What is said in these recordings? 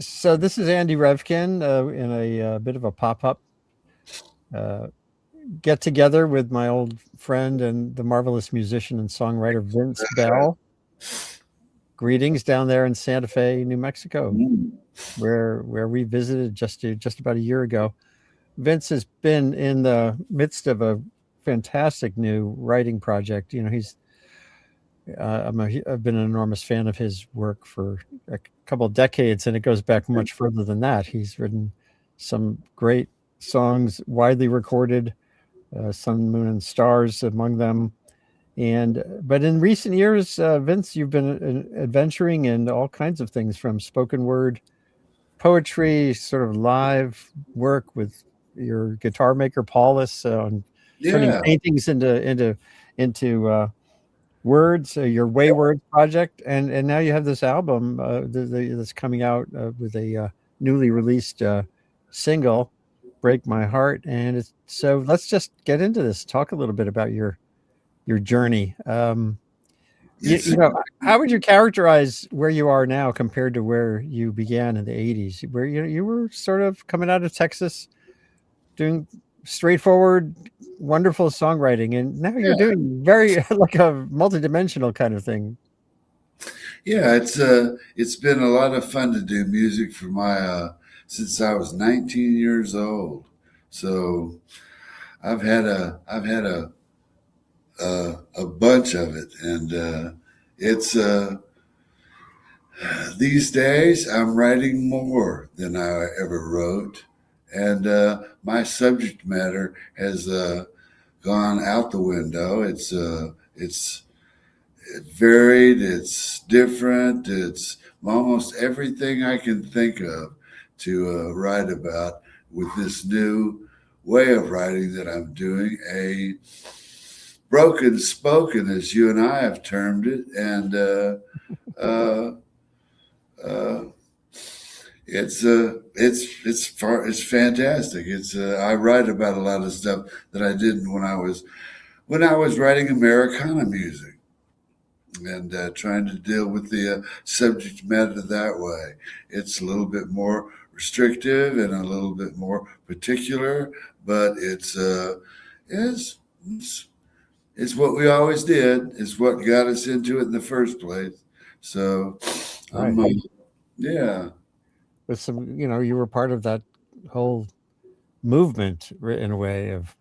So this is Andy Revkin in a bit of a pop-up uh, get together with my old friend and the marvelous musician and songwriter Vince Bell. Greetings down there in Santa Fe, New Mexico, Mm. where we visited just about a year ago. Vince has been in the midst of a fantastic new writing project. You know, I've been an enormous fan of his work for a couple of decades, and it goes back much further than that. He's written some great songs, widely recorded, Sun, Moon, and Stars among them. And but in recent years, Vince, you've been adventuring in all kinds of things, from spoken word poetry, sort of live work with your guitar maker Paulus on turning Yeah. paintings into words, your Wayward project, and now you have this album that's coming out with a newly released single, "Break My Heart," and it's so. Let's just get into this. Talk a little bit about your journey. It's How would you characterize where you are now compared to where you began in the '80s, where you were sort of coming out of Texas, doing straightforward, wonderful songwriting, and now you're yeah, doing very like a multidimensional kind of thing. yeah. It's been a lot of fun to do music for my since I was 19 years old. So I've had a bunch of it, and it's these days I'm writing more than I ever wrote, and my subject matter has gone out the window. It's varied, it's different, it's almost everything I can think of to write about with this new way of writing that I'm doing. A broken spoken, as you and I have termed it, and uh, uh, it's fantastic. I write about a lot of stuff that I didn't when I was writing Americana music, and trying to deal with the subject matter that way. It's a little bit more restrictive and a little bit more particular, but it's, it's, it's what we always did. It's what got us into it in the first place. So, Right. I'm, yeah, With some, you were part of that whole movement in a way of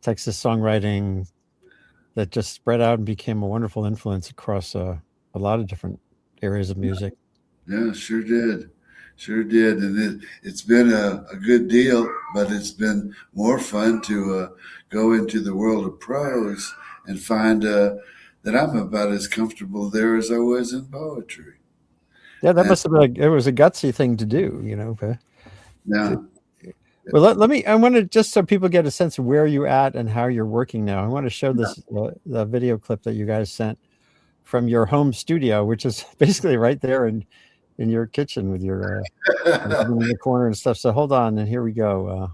Texas songwriting that just spread out and became a wonderful influence across a lot of different areas of music. yeah, sure did. Sure did. And it's been a good deal, but it's been more fun to go into the world of prose and find that I'm about as comfortable there as I was in poetry. Yeah, that And must have been it was a gutsy thing to do, to, now, well, let me. I want to just so people get a sense of where you're at and how you're working now. I want to show this the video clip that you guys sent from your home studio, which is basically right there in your kitchen with your oven in the corner and stuff. So hold on, and here we go.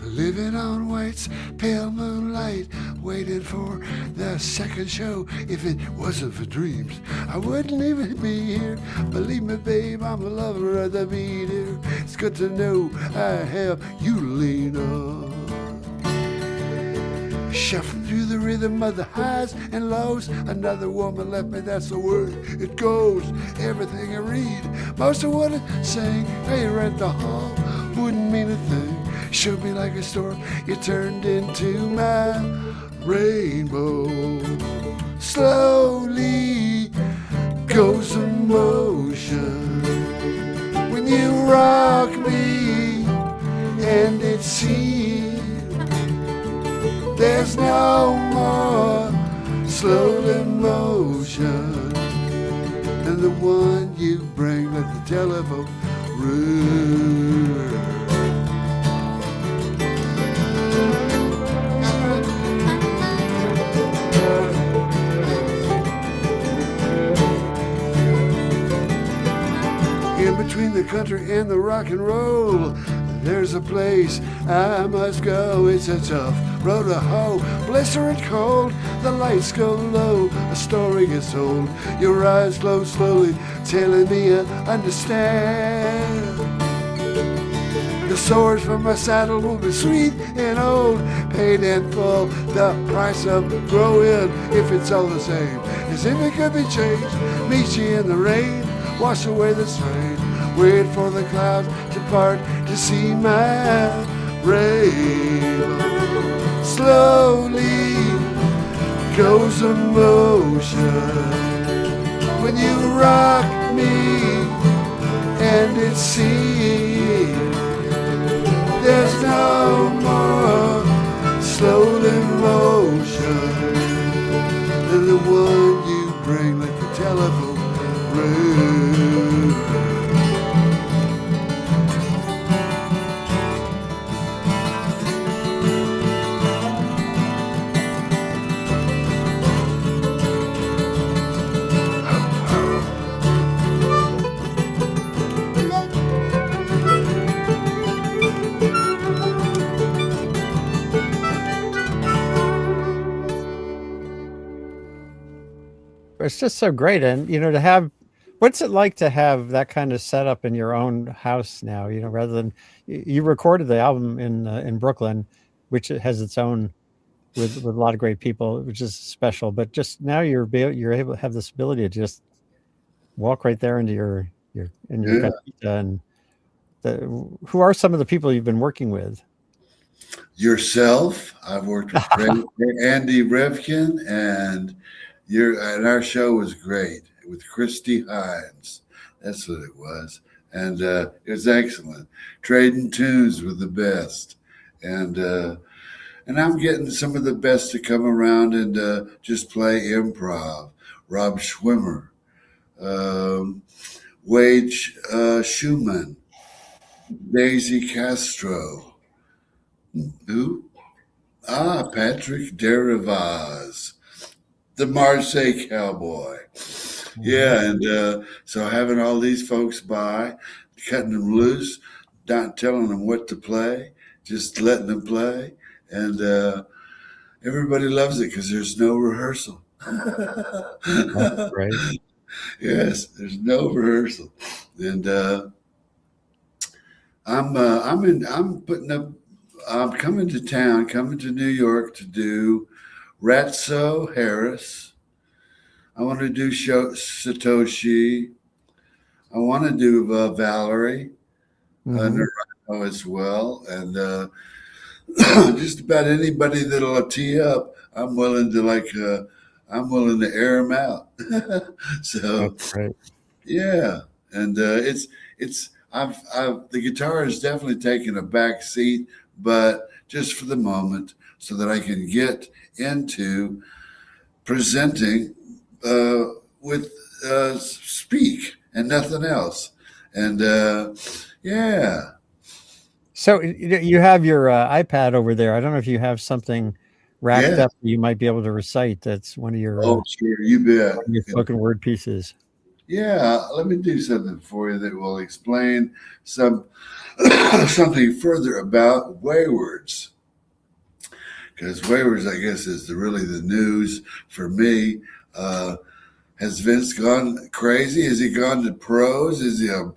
Living on White's pale moonlight, waiting for the second show. If it wasn't for dreams, I wouldn't even be here. Believe me, babe, I'm a lover of the meter. It's good to know I have you to lean on. Shuffling through the rhythm of the highs and lows. Another woman left me, that's the word it goes. Everything I read, most of what I sing, here at the hall, wouldn't mean a thing. Showed me like a storm, you turned into my rainbow. Slowly goes emotion when you rock me, and it seems there's no more slowly motion, and the one you bring at the telephone room. In between the country and the rock and roll, there's a place I must go. It's a tough road to hoe, blistering cold. The lights go low, a story gets told. Your eyes close slowly, telling me I understand. The swords from my saddle will be sweet and old, paid in full, the price of growing, if it's all the same. As if it could be changed, meet you in the rain, wash away the strain, wait for the clouds to part to see my rainbow. Slowly goes emotion when you rock me, and it seems there's no more slow motion than the one you bring like the telephone ring. It's just so great. And, to have, what's it like to have that kind of setup in your own house now, rather than you recorded the album in Brooklyn, which has its own, with a lot of great people, which is special, but just now you're able to have this ability to just walk right there into your Yeah. casita. And who are some of the people you've been working with? Yourself. I've worked with Andy Revkin, and our show was great with Christy Hines. That's what it was, and it was excellent. Trading tunes with the best, and I'm getting some of the best to come around and just play improv. Rob Schwimmer, Wade Schumann, Daisy Castro. Who? Patrick Derivaz, the Marseille Cowboy. Yeah, and so having all these folks by, cutting them loose, not telling them what to play, just letting them play, and everybody loves it because there's no rehearsal. That's great. Yes, there's no rehearsal, and I'm coming to town, coming to New York to do Ratso Harris. I want to do Satoshi. I want to do Valerie Naranjo as well, and just about anybody that'll tee up. I'm willing to air them out. So That's great. yeah, and the guitar has definitely taken a back seat, but just for the moment, so that I can get into presenting with speak and nothing else. And yeah. So you have your iPad over there. I don't know if you have something racked up that you might be able to recite. That's one of your sure, you bet. your spoken word pieces. Yeah, let me do something for you that will explain something further about Waywards. Because Waywards, I guess, is really the news for me. Has Vince gone crazy? Has he gone to prose? Is he a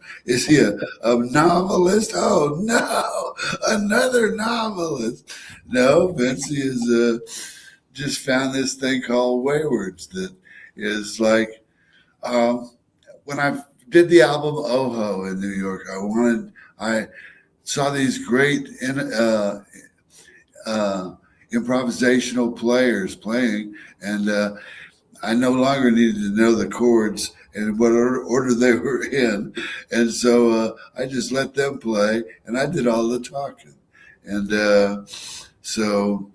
novelist? Oh no, another novelist. No, Vince is just found this thing called Waywards that is like when I did the album Oho in New York, I saw these great improvisational players playing, and I no longer needed to know the chords and what order they were in. And so I just let them play, and I did all the talking. And so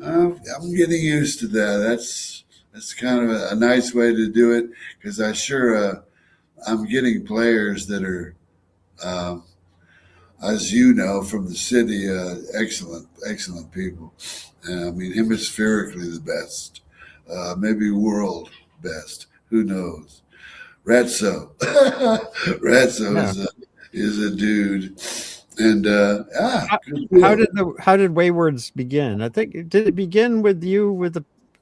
I'm getting used to that. It's kind of a nice way to do it because I'm getting players that are, um, as you know, from the city, excellent people. I mean, hemispherically the best, maybe world best. Who knows? Ratso, Ratso Yeah. is a dude, and How, good how deal. did Waywards begin? I think did it begin with you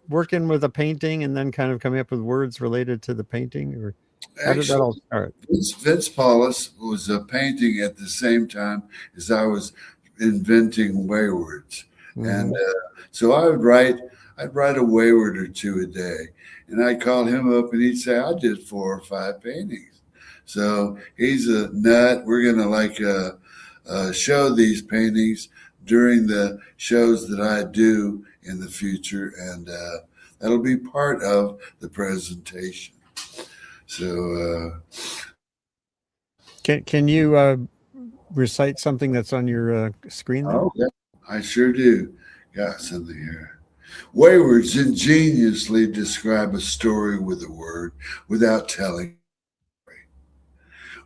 working with a painting and then kind of coming up with words related to the painting, or how did that all Actually, start? Vince Paulus was painting at the same time as I was inventing waywards, and Hmm. so I'd write a wayward or two a day, and I'd call him up and he'd say, I did 4 or 5 paintings. So he's a nut. We're gonna show these paintings during the shows that I do in the future, and that'll be part of the presentation. So Can you recite something that's on your screen there? yeah, I sure do. Got something here. Waywards ingeniously describe a story with a word without telling.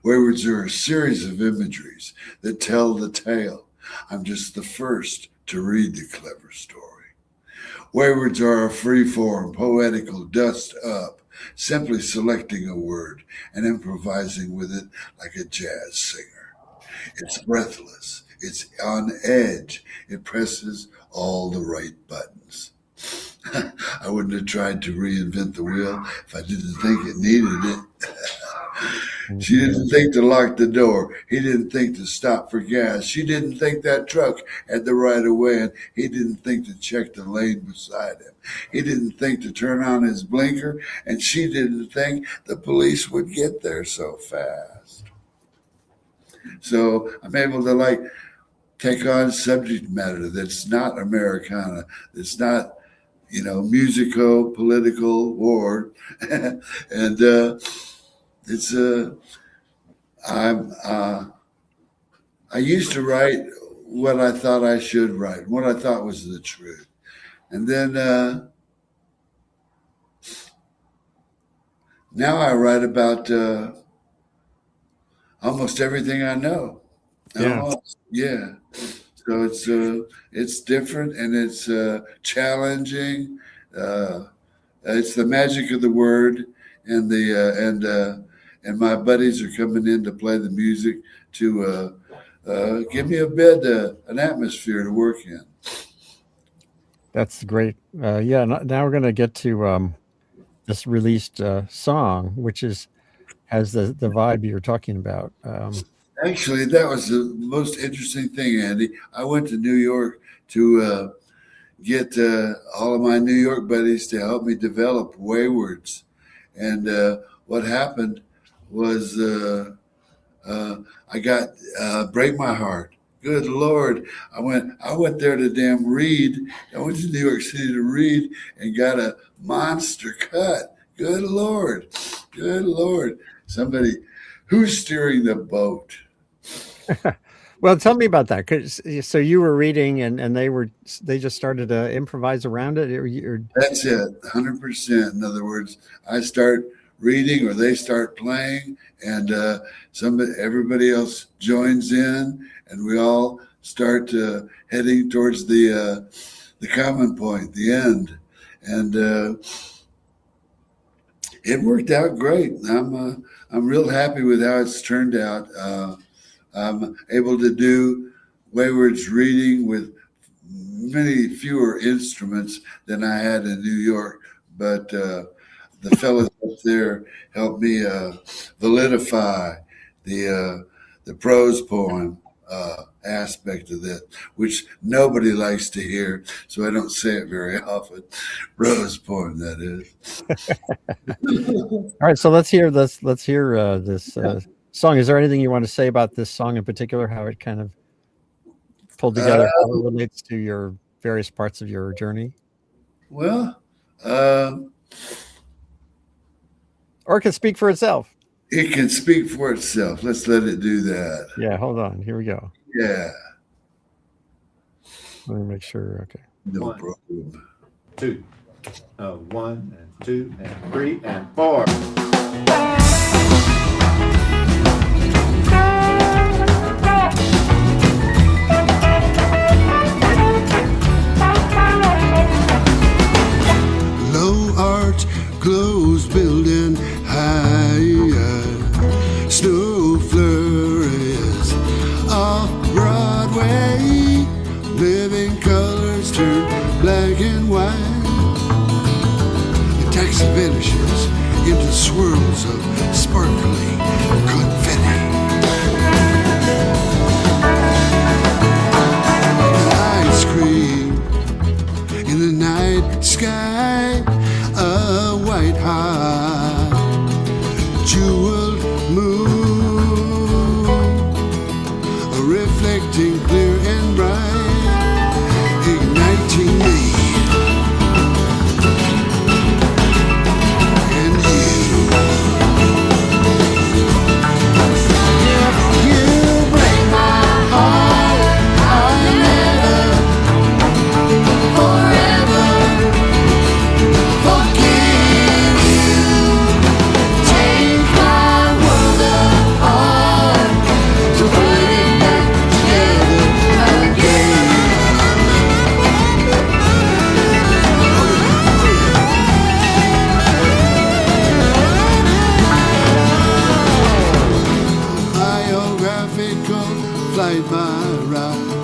Waywards are a series of imageries that tell the tale. I'm just the first to read the clever story. Waywards are a free-form, poetical dust up, simply selecting a word and improvising with it like a jazz singer. It's breathless. It's on edge. It presses all the right buttons. I wouldn't have tried to reinvent the wheel if I didn't think it needed it. She Mhm. didn't think to lock the door. He didn't think to stop for gas. She didn't think that truck had the right of way, and he didn't think to check the lane beside him. He didn't think to turn on his blinker, and she didn't think the police would get there so fast. So I'm able to take on subject matter that's not Americana, that's not musical, political, war, and it's I'm I used to write what I thought I should write, what I thought was the truth, and then now I write about almost everything I know. Yeah. Yeah. So it's different and it's challenging. Uh, it's the magic of the word, and and my buddies are coming in to play the music to give me an atmosphere to work in. That's great. Yeah. Now we're going to get to this released song, which has the vibe you're talking about. Actually, that was the most interesting thing, Andy. I went to New York to get all of my New York buddies to help me develop Waywards. And what happened was I got break my heart. Good Lord. I went there to damn read. I went to New York City to read and got a monster cut. Good Lord. Good Lord. Somebody who's steering the boat? Well, tell me about that. So you were reading, and they just started to improvise around it, or That's it, 100%. In other words, I start reading or they start playing, and everybody else joins in, and we all start heading towards the common point, the end, and it worked out great. I'm real happy with how it's turned out. I'm able to do Wayward's reading with many fewer instruments than I had in New York, but the fellows up there helped me validify the prose poem aspect of that, which nobody likes to hear, so I don't say it very often. Prose poem, that is. all right. So let's hear this. Let's hear this song. Is there anything you want to say about this song in particular? How it kind of pulled Uh, together, how it relates to your various parts of your journey, well, um, or it can speak for itself. it can speak for itself. Let's let it do that. Yeah. Hold on. Here we go. Yeah, Let me make sure. Okay. no One. problem. 2, 1 and 2, and 3, and 4. Low arch clothes building high, snow flurries off Broadway, living colors turn black and white. The taxi vanishes into swirls of sparkling confetti. Ice cream in the night sky, a white hot jeweled moon, reflecting clear and bright, igniting me and you. If you break my heart, I'll never forever forgive you. Take my world apart to put it back together again. Biographical flight by route.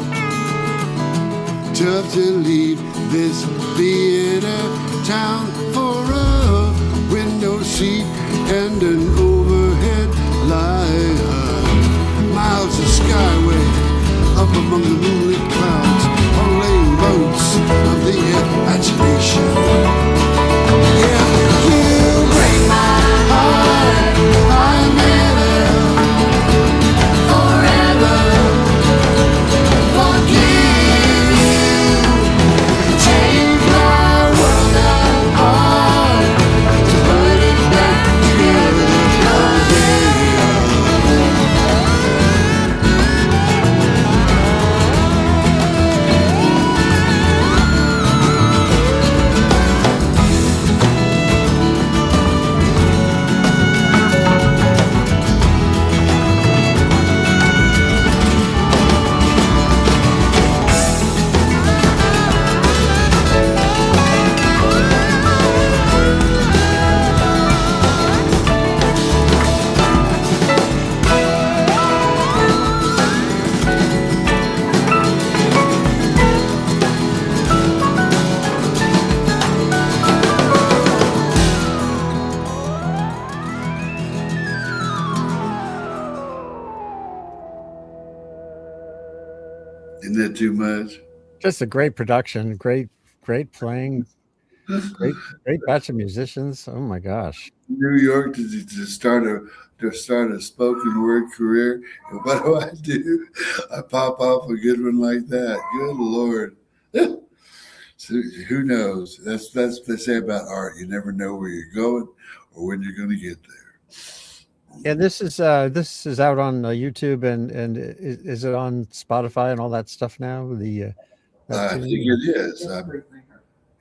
Tough to leave this theater town for a window seat and an overhead light. Miles of skyway up among the moonlit clouds on lane boats of the imagination. If you break my heart, I'll never forever forgive you. Take my world apart to put it back together Isn't that too much? Just a great production, great playing, great batch of musicians. Oh my gosh. New York to start a spoken word career, and what do? I pop off a good one like that. Good Lord. So who knows? That's what they say about art. You never know where you're going or when you're going to get there. And this is out on YouTube and is it on Spotify and all that stuff now? I think it is.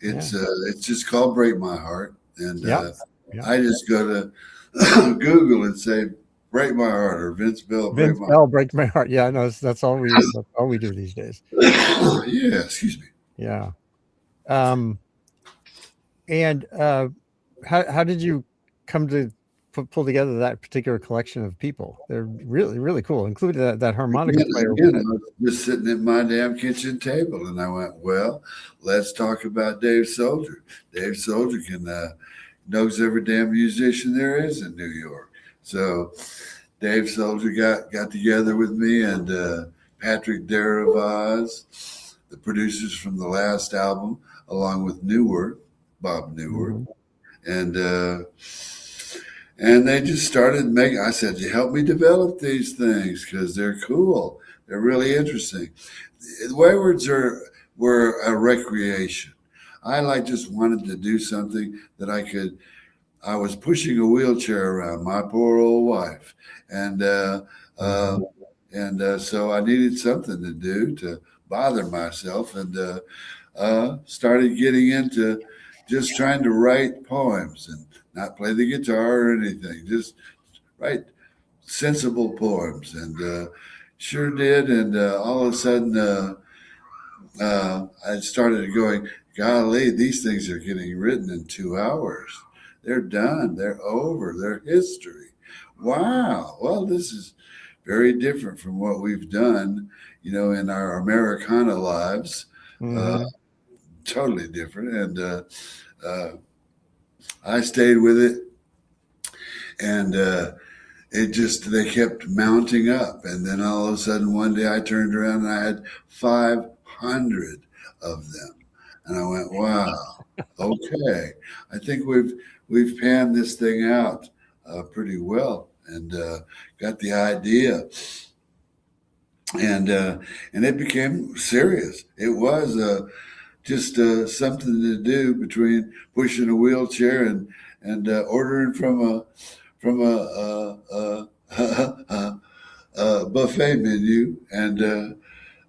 It's just called "Break My Heart," and I just go to Google and say "Break My Heart" or Vince Bell Break My Heart. Yeah, I know that's all we do these days. Yeah, excuse me. Yeah. And how did you come to pull together that particular collection of people? They're really, really cool, including that harmonica player. Again, I was just sitting at my damn kitchen table, and I went, well, let's talk about Dave Soldier. Dave Soldier knows every damn musician there is in New York. So Dave Soldier got together with me and Patrick Derailed, the producers from the last album, along with Bob Newworth. Mm-hmm. And they just started making, I said, you help me develop these things because they're cool. They're really interesting. The Waywards were a recreation. I just wanted to do something that I was pushing a wheelchair around, my poor old wife. And so I needed something to do to bother myself, and started getting into just trying to write poems and not play the guitar or anything. Just write sensible poems, and sure did. And all of a sudden, I started going, golly, these things are getting written in 2 hours. They're done. They're over. They're history. Wow. Well, this is very different from what we've done, in our Americana lives. Mhm. Totally different. And I stayed with it, and they kept mounting up. And then all of a sudden, one day I turned around and I had 500 of them. And I went, wow, okay. I think we've panned this thing out pretty well, and got the idea. And it became serious. It was just something to do between pushing a wheelchair and ordering from a buffet menu, and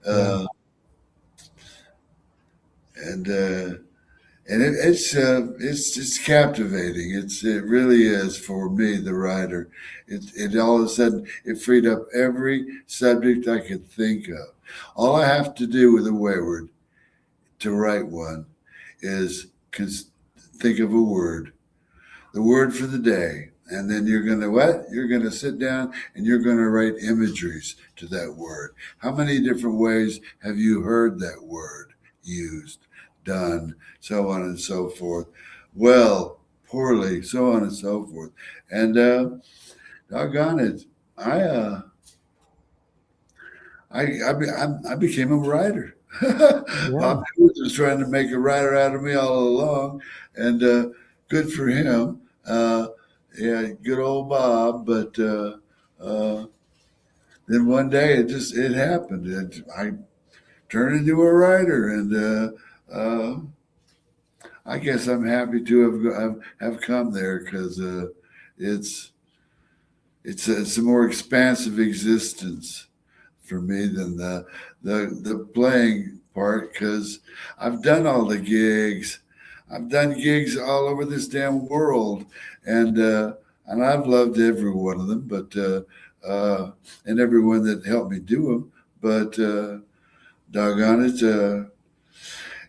Yeah. it's captivating. It really is for me, the writer. It all of a sudden it freed up every subject I could think of. All I have to do with a wayward to write one is think of a word, the word for the day. And then you're going to what? You're going to sit down and you're going to write imageries to that word. How many different ways have you heard that word used, done, so on and so forth? Well, poorly, so on and so forth. And doggone it, I became a writer. Yeah. Bob was trying to make a writer out of me all along, and good for him. Yeah, good old Bob. But then one day it happened. I turned into a writer, and I guess I'm happy to have come there, because it's a more expansive existence for me than the playing part, because I've done all the gigs. I've done gigs all over this damn world, and I've loved every one of them, but and everyone that helped me do them. But doggone it,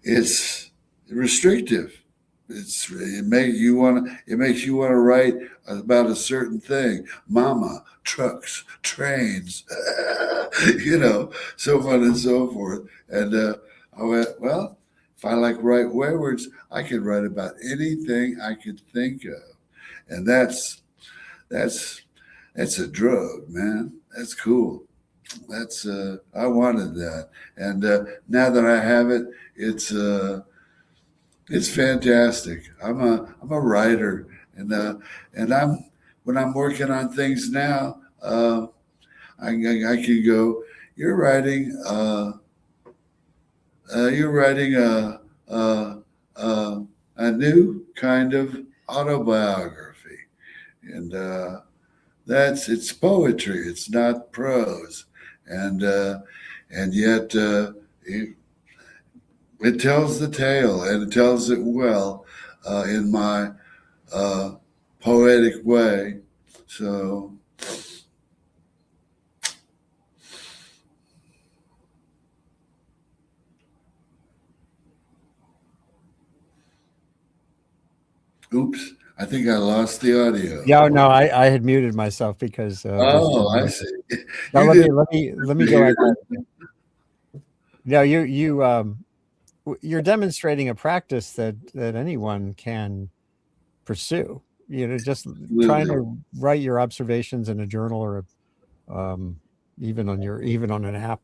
it's restrictive. It makes you want to write about a certain thing, mama, trucks, trains, so on and so forth. And I went, well, if I like write waywards, I could write about anything I could think of, and that's a drug, man. That's cool. That's I wanted that, and now that I have it, it's fantastic. I'm a writer, and when I'm working on things now, I can go. You're writing. You're writing a new kind of autobiography, and it's poetry. It's not prose, and yet it tells the tale, and it tells it well in my poetic way. So, oops, I think I lost the audio. Yeah, no, I had muted myself because Oh, I see. now You let didn't me go hear at that. No, you're demonstrating a practice that anyone can pursue. Just trying absolutely. to write your observations in a journal, or even on an app,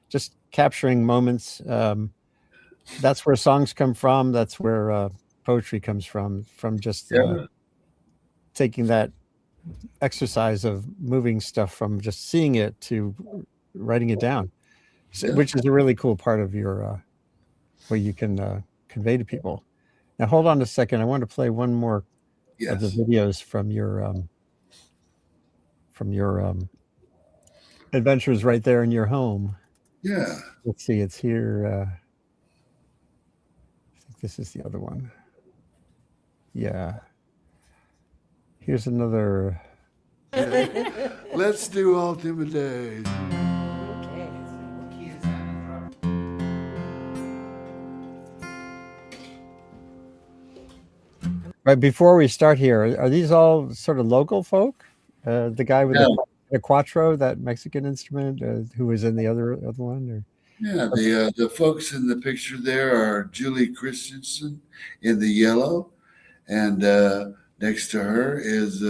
just capturing moments. That's where songs come from. That's where poetry comes from just Yeah, taking that exercise of moving stuff from just seeing it to writing it down, yeah, which is a really cool part of your what you can convey to people. Now, hold on a second. I want to play one more of the yes, videos from your adventures right there in your home. yeah. Let's see. It's here. I think this is the other one. Yeah. Here's another. Let's do Ultimate Days. Okay. Right before we start here, are these all sort of local folk? The guy with the cuatro, that Mexican instrument, who was in the other one, or Yeah, the folks in the picture there are Julie Christensen in the yellow, and next to her is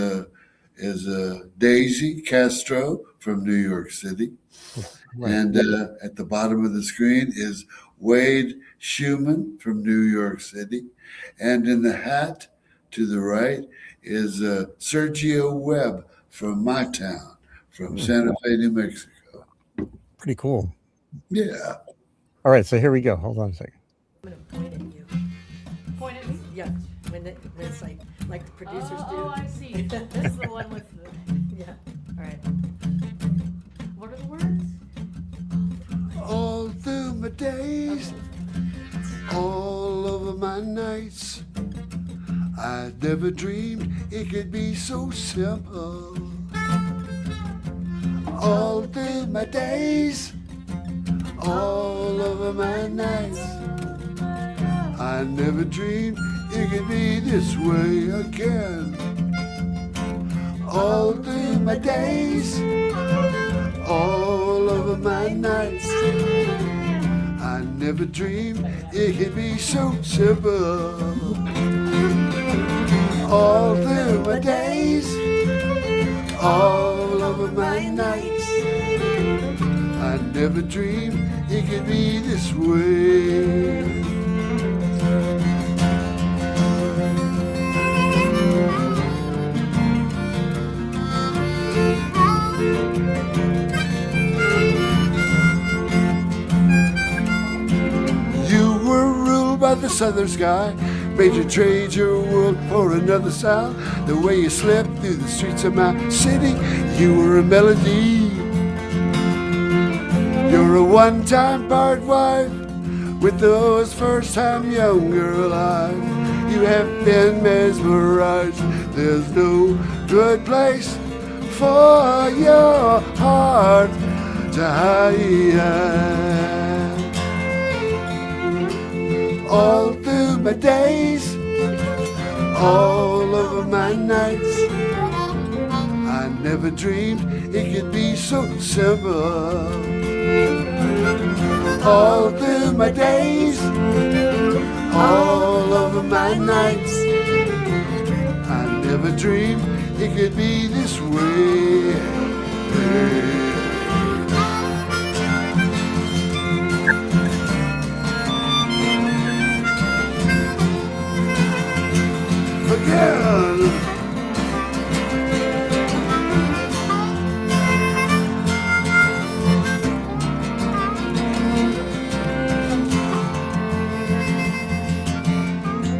Daisy Castro from New York City. right. And at the bottom of the screen is Wade Schumann from New York City. And in the hat to the right is Sergio Webb from my town, from Santa Fe, New Mexico. Pretty cool. Yeah. All right, so here we go. Hold on a second. I'm gonna point at you. Point at me? Yeah, when it's like the producers do. Oh, I see. This is the one with the. Yeah. All right. What are the words? All through my days, all over my nights, I never dreamed it could be so simple. All through my days, all over my nights, I never dreamed it could be this way again. All through my days, all over my nights, I never dreamed it could be so simple. All through my days, all over my nights, I never dreamed it could be this way. You were ruled by the southern sky, made you trade your world for another sound. The way you slipped through the streets of my city, you were a melody. You're a one-time part wife with those first-time young girl eyes. You have been mesmerized. There's no good place for your heart to hide. All through my days, all over my nights, I never dreamed it could be so simple. All through my days, all over my nights, I never dreamed it could be this way. Again.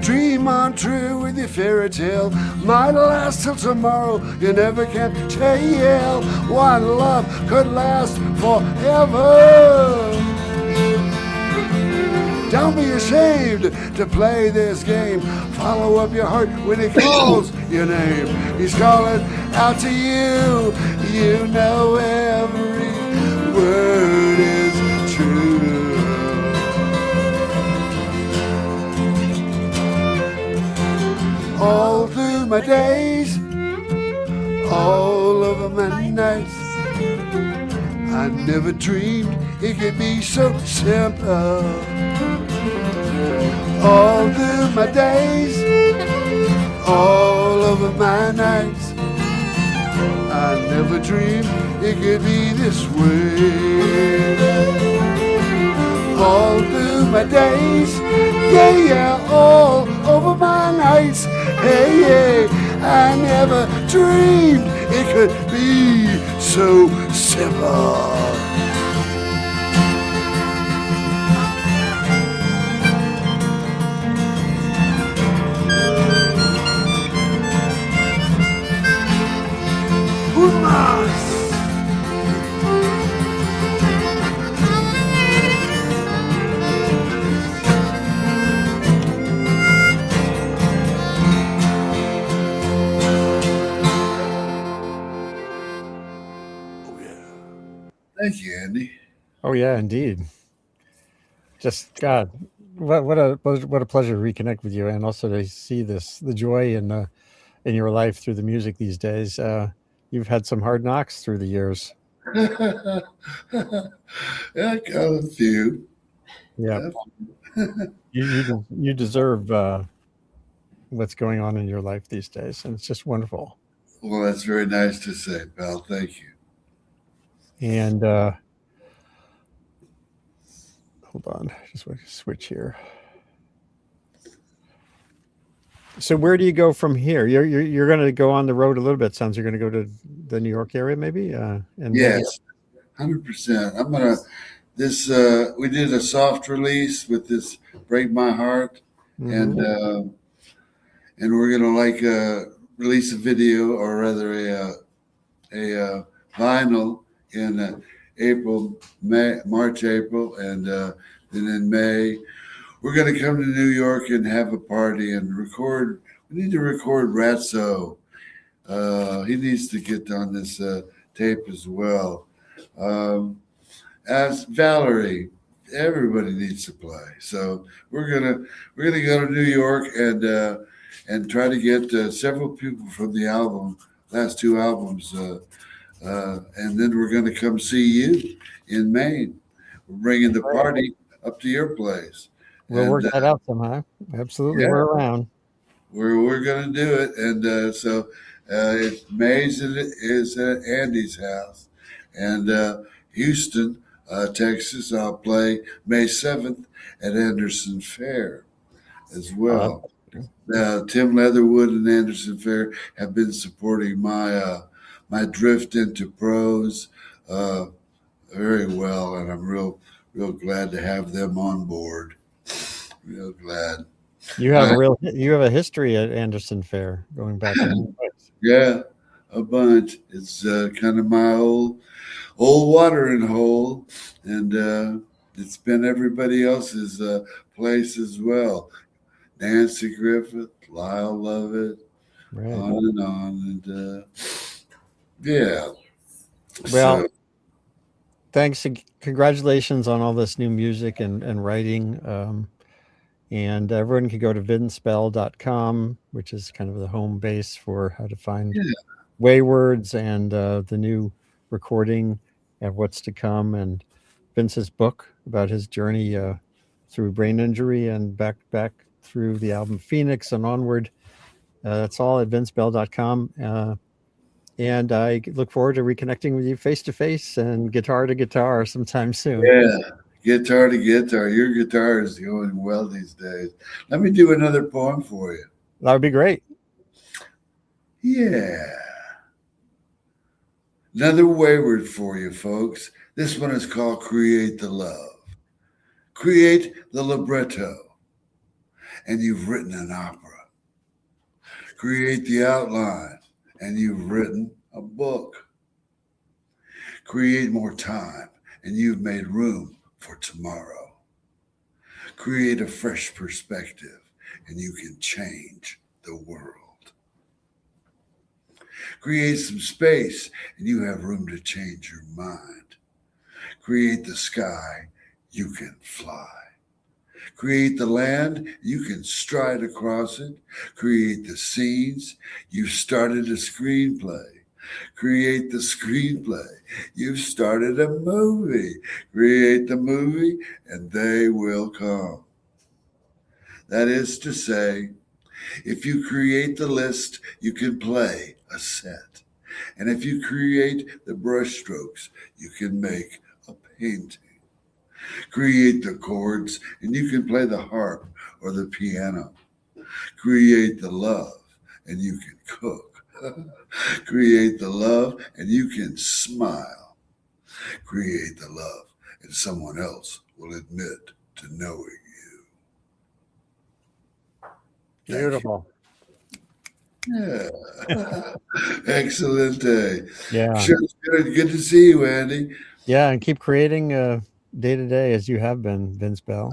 Dream on true with your fairy tale, might last till tomorrow, you never can tell. One love could last forever. Don't be ashamed to play this game. Follow up your heart when it calls your name. He's calling out to you. You know every word is true. All through my days, all over my nights, I never dreamed it could be so simple. All through my days, all over my nights, I never dreamed it could be this way. All through my days, yeah, yeah, all over my nights, hey, yeah, I never dreamed it could be so simple. Thank you, Andy. Oh yeah, indeed. Just God, what a pleasure to reconnect with you, and also to see the joy in your life through the music these days. You've had some hard knocks through the years. I got a few. Yeah, you deserve what's going on in your life these days, and it's just wonderful. Well, that's very nice to say, pal. Thank you. And hold on, just want to switch here. So where do you go from here? You're going to go on the road a little bit. Sounds you're going to go to the New York area, maybe. And Yes, 100%. I'm gonna this. We did a soft release with this "Break My Heart," maybe, and we're gonna release a video, or rather a vinyl in April, May, March, April, and then in May we're gonna come to New York and have a party and record. We need to record Ratso. He needs to get on this tape as well. As Valerie, everybody needs to play. So we're gonna go to New York and try to get several people from the last two albums, and then we're gonna come see you in Maine. We're bringing the party up to your place. we'll work that out somehow. Absolutely, Yeah. we're around. We're gonna do it, and so it's May's is at Andy's house, and Houston, Texas. I'll play May 7th at Anderson Fair as well. Tim Leatherwood and Anderson Fair have been supporting my drift into prose very well, and I'm real glad to have them on board. Real glad. You have a history at Anderson Fair going back. Yeah, a bunch. It's kind of my old watering hole, and it's been everybody else's place as well. Nancy Griffith, Lyle Lovett, Right. on, and yeah. Well, So, thanks. Congratulations on all this new music and writing. And everyone can go to vinspell.com, which is kind of the home base for how to find yeah, Waywords and the new recording and what's to come. And Vince's book about his journey through brain injury and back through the album Phoenix and onward. That's all at vinspell.com. And I look forward to reconnecting with you face to face and guitar to guitar sometime soon. yeah. Guitar to guitar. Your guitar is going well these days. Let me do another poem for you. That would be great. Yeah. Another wayward for you, folks. This one is called Create the Love. Create the libretto, and you've written an opera. Create the outline, and you've written a book. Create more time, and you've made room for tomorrow. Create a fresh perspective, and you can change the world. Create some space, and you have room to change your mind. Create the sky, you can fly. Create the land, you can stride across it. Create the scenes, you've started a screenplay. Create the screenplay, you've started a movie. Create the movie, and they will come. That is to say, if you create the list, you can play a set. And if you create the brushstrokes, you can make a painting. Create the chords, and you can play the harp or the piano. Create the love, and you can cook. Create the love, and you can smile. Create the love, and someone else will admit to knowing you. Beautiful. Yeah. Excellent day. Yeah. Sure, it's good to see you, Andy. Yeah. And keep creating day to day as you have been, Vince Bell.